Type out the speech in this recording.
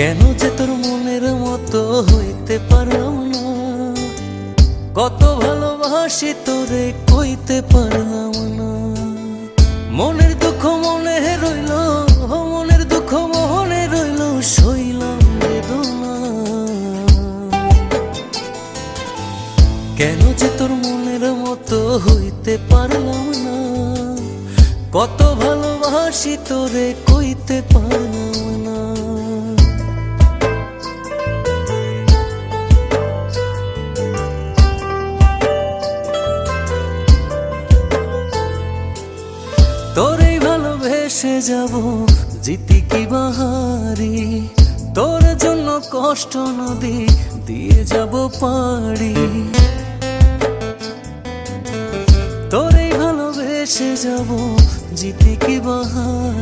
কেন যে তোর মনের মতো হইতে পারলাম না, কত ভালোবাসি তোরে কইতে পারলাম না। মনের দুঃখ মনে রইল, মনের দুঃখ মনে রইল, সইলাম বেদনা। কেন যে তোর মনের মতো হইতে পারলাম না, কত ভালোবাসি তোরে কইতে পারলাম না। তোরেই ভালোবেসে যাব, জিতি কি বাহারি, তোর জন্য কষ্ট নদী দিয়ে যাব পাড়ি। তোরেই ভালোবেসে যাব, জিতি কি বাহারি।